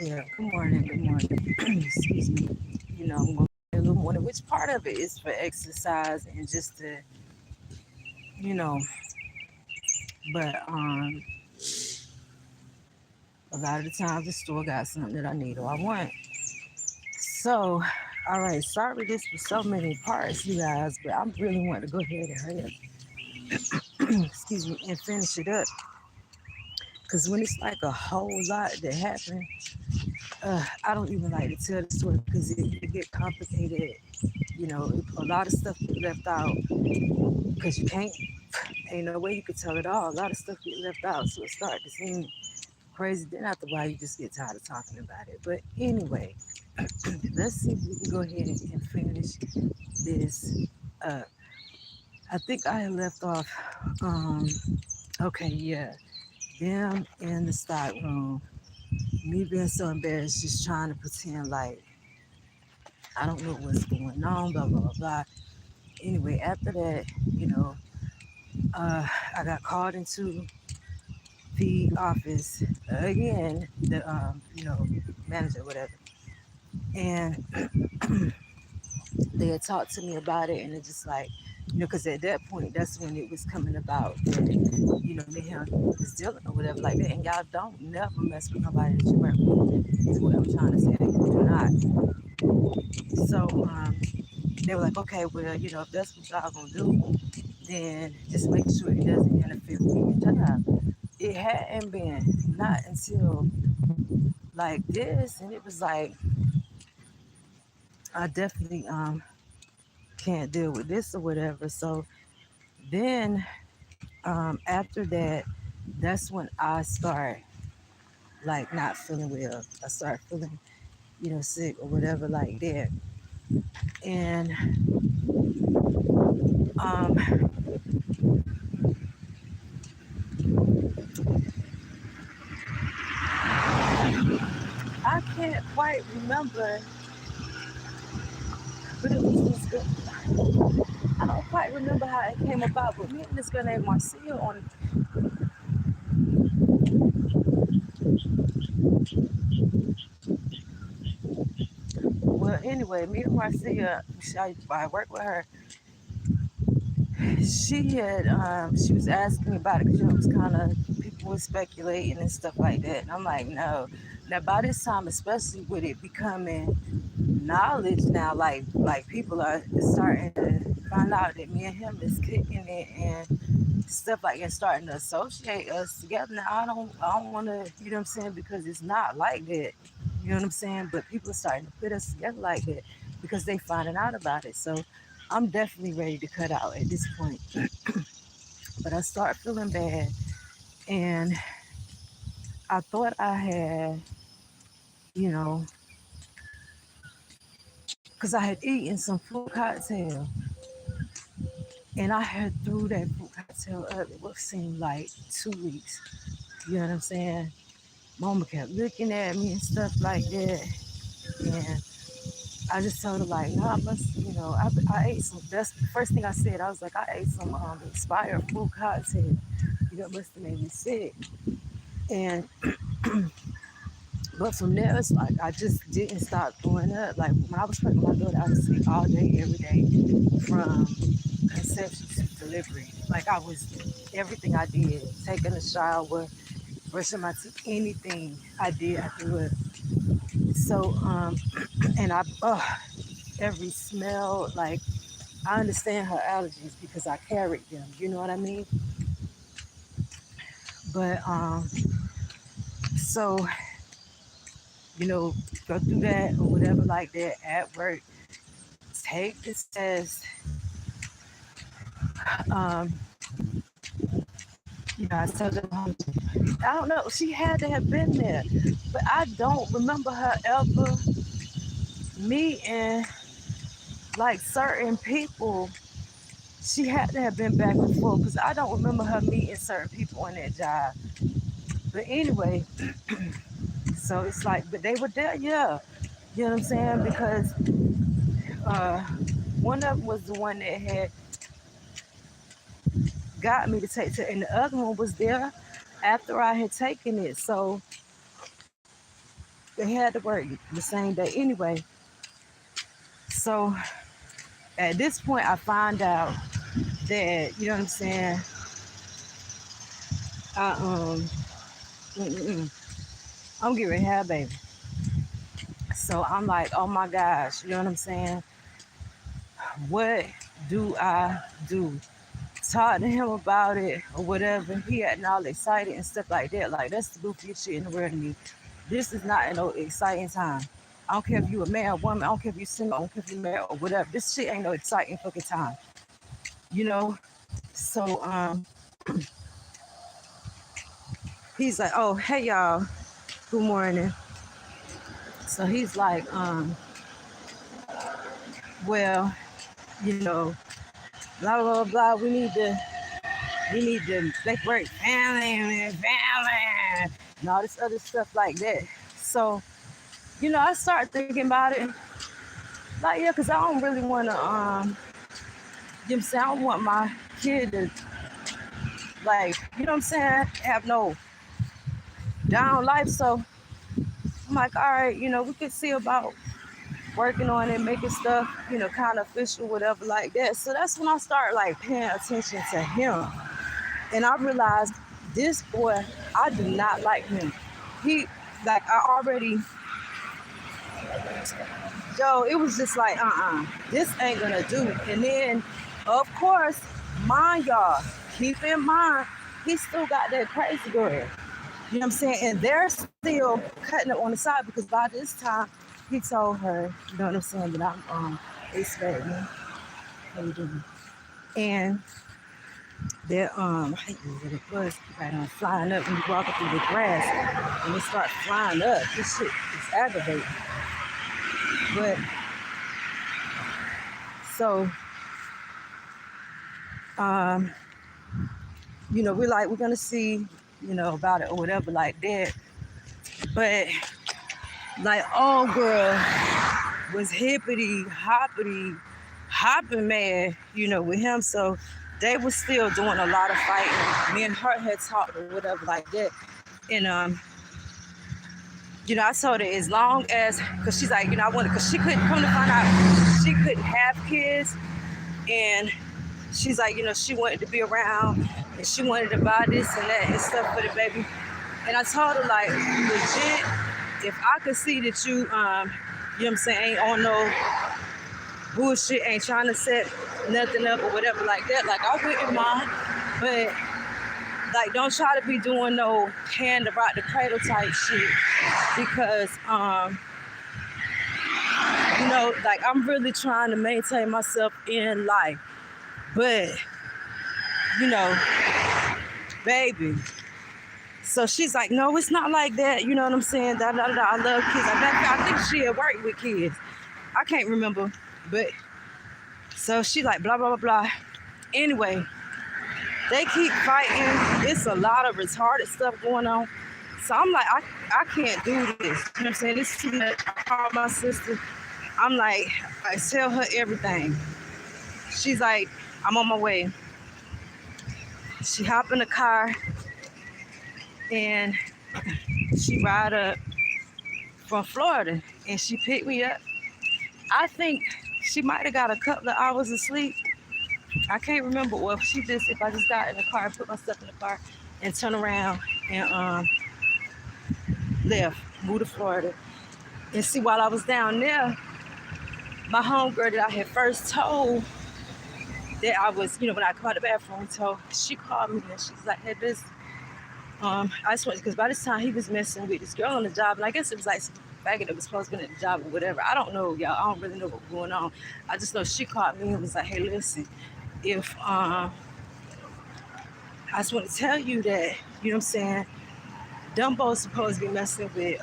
Yeah, good morning, good morning. Excuse me. I'm going to a little morning, which part of it is for exercise and just to, you know, but a lot of the times the store got something that I need or I want. So, all right, sorry this was so many parts, you guys, but I really want to go ahead and hurry up, excuse me, and finish it up. Because when it's like a whole lot that happened, I don't even like to tell the story because it get complicated. A lot of stuff get left out because you can't, ain't no way you could tell it all. A lot of stuff get left out, so it start to seem crazy. Then after a while, you just get tired of talking about it. But anyway, let's see if we can go ahead and finish this up. I think I had left off. Um, okay, yeah, them in the stock room. Me being so embarrassed, just trying to pretend like I don't know what's going on, blah, blah, blah, blah. Anyway, after that, you know, I got called into the office again, the, manager, whatever. And they had talked to me about it, and it's just like, because at that point, that's when it was coming about that, me and him was dealing or whatever like that. And y'all don't never mess with nobody that you work with, is what I'm trying to say. Do not. So, they were like, okay, well, if that's what y'all gonna do, then just make sure it doesn't interfere with your job. It hadn't been not until like this, and it was like I definitely can't deal with this or whatever. So then after that, that's when I start like not feeling well. I start feeling sick or whatever like that, and um I can't quite remember, but it was this good. I don't quite remember how it came about, but me and this girl named Marcia on. Well, anyway, me and Marcia, I work with her. She was asking me about it because it was kind of people were speculating and stuff like that, and I'm like, no. Now by this time, especially with it becoming knowledge now, like people are starting to find out that me and him is kicking it and stuff like that, starting to associate us together. Now I don't want to, you know what I'm saying, because it's not like that. You know what I'm saying? But people are starting to put us together like that because they finding out about it. So I'm definitely ready to cut out at this point. But I start feeling bad, and I thought I had, you know, because I had eaten some fruit cocktail, and I had threw that fruit cocktail up. It would seem like 2 weeks. You know what I'm saying? Mama kept looking at me and stuff like that, and I just told her like, no, I must, I ate some. That's the first thing I said. I was like, I ate some expired fruit cocktail. It must have made me sick. And but from there, it's like I just didn't stop throwing up. Like when I was pregnant with my daughter, I was sick all day, every day, from conception to delivery. Like I was everything I did, taking a shower, brushing my teeth, anything I did, I threw up. So and every smell, like I understand her allergies because I carried them. You know what I mean? But so go through that or whatever like that at work. Take this test. Um, I told them, I don't know. She had to have been there, but I don't remember her ever meeting like certain people. She had to have been back and forth because I don't remember her meeting certain people on that job. But anyway, so it's like, but they were there, yeah. You know what I'm saying? Because uh, one of them was the one that had got me to take to, and the other one was there after I had taken it. So they had to work the same day anyway. So at this point, I find out that, you know what I'm saying, I, I'm getting ready to have a baby. So I'm like, oh my gosh, you know what I'm saying? What do I do? Talk to him about it or whatever. He acting all excited and stuff like that. Like, that's the goofiest shit in the world to me. This is not no exciting time. I don't care if you a man or woman. I don't care if you single. I don't care if you married or whatever. This shit ain't no exciting fucking time. You know? So he's like, oh, hey y'all, good morning. So he's like, well, you know, blah blah blah. We need to make work family and all this other stuff like that. So, you know, I start thinking about it. Like, yeah, because I don't really want to, you know what I'm saying? I don't want my kid to, like, you know what I'm saying, have no down life. So I'm like, all right, you know, we could see about working on it, making stuff, you know, kind of official, whatever like that. So that's when I start, like, paying attention to him. And I realized this boy, I do not like him. He, like, I already, yo, it was just like, this ain't gonna do. And then, of course, mind y'all, keep in mind, he still got that crazy girl. You know what I'm saying? And they're still cutting it on the side because by this time, he told her, you know what I'm saying, that I'm expecting. How you doing? And they're I hate these little bugs right on flying up when you walking through the grass and they start flying up. This shit is aggravating. But so you know, we're gonna see, you know, about it or whatever like that. But like, oh girl was hippity hoppity hopping mad, you know, with him. So they were still doing a lot of fighting. Me and her had talked or whatever like that. And you know, I told her as long as, cause she's like, you know, I wanted, cause she couldn't, come to find out, she couldn't have kids. And she's like, you know, she wanted to be around and she wanted to buy this and that and stuff for the baby. And I told her, like, legit, if I could see that you, you know what I'm saying, ain't on no bullshit, ain't trying to set nothing up or whatever like that, like, I wouldn't mind. But, like, don't try to be doing no hand to rock the cradle type shit because, you know, like, I'm really trying to maintain myself in life. But, you know, baby. So she's like, no, it's not like that. You know what I'm saying? Da, da, da, I love kids. I think she had worked with kids. I can't remember. But so she like, blah, blah, blah, blah. Anyway, they keep fighting. It's a lot of retarded stuff going on. So I'm like, I can't do this. You know what I'm saying? This is too much. I called my sister. I'm like, I tell her everything. She's like, I'm on my way. She hop in the car and she ride up from Florida and she picked me up. I think she might have got a couple of hours of sleep. I can't remember. Well, if I just got in the car, put my stuff in the car and turned around and left, moved to Florida. And see, while I was down there, my homegirl that I had first told that I was, you know, when I come out of the bathroom, she called me and she's like, hey, this, I just wanted, because by this time he was messing with this girl on the job, and I guess it was like some faggot that was supposed to be at the job or whatever. I don't know, y'all. I don't really know what's going on. I just know she called me and was like, hey, listen, if I just want to tell you that, you know what I'm saying, Dumbo's supposed to be messing with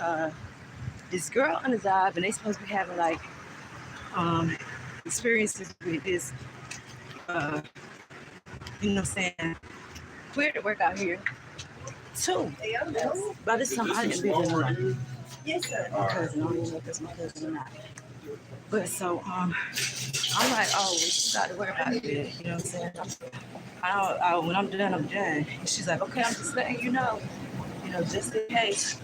this girl on the job, and they supposed to be having like experiences with this, you know what I'm saying, queer to work out here too. By this time, I didn't live in London. Yes, sir. My cousin, I don't even know if that's my cousin or not. But so, I'm like, oh, we just got to worry about it, you know what I'm saying? When I'm done, I'm done. And she's like, okay, I'm just letting you know, just in case.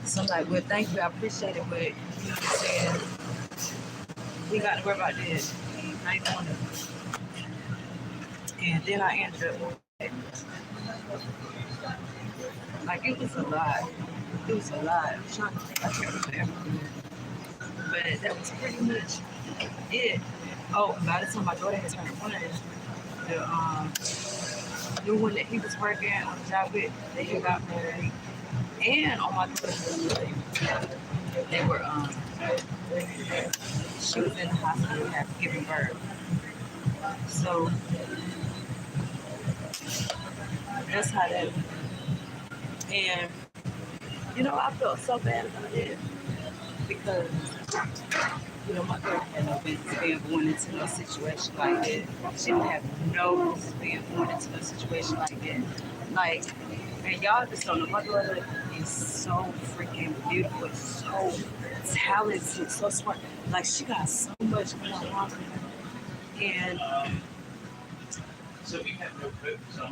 So I'm like, well, thank you, I appreciate it, but you know what I'm saying? We got to worry about this. I ain't doing it. And then I ended up like it was a lot. It was a lot. I'm trying to think. I can't remember everything. But that was pretty much it. Oh, and by the time my daughter had turned one, the new one that he was working on the job with, they had got married. And on my daughter's birthday, they were she was in the hospital having giving birth. So that's how that. And you know, I felt so bad about it because you know my girl had no business being born into no situation like that. She didn't have no business being born into no situation like that. Like, and y'all just don't know, my daughter is so freaking beautiful, so talented, so smart. Like she got so much going on. And how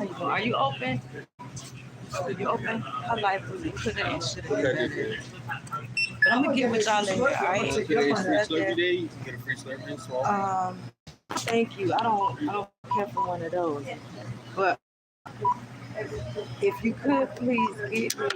you doing? Are you open? Are you open? Her life was could have and should have been better. But I'm gonna get with y'all later, all right? Thank you. I don't care for one of those. But if you could please get me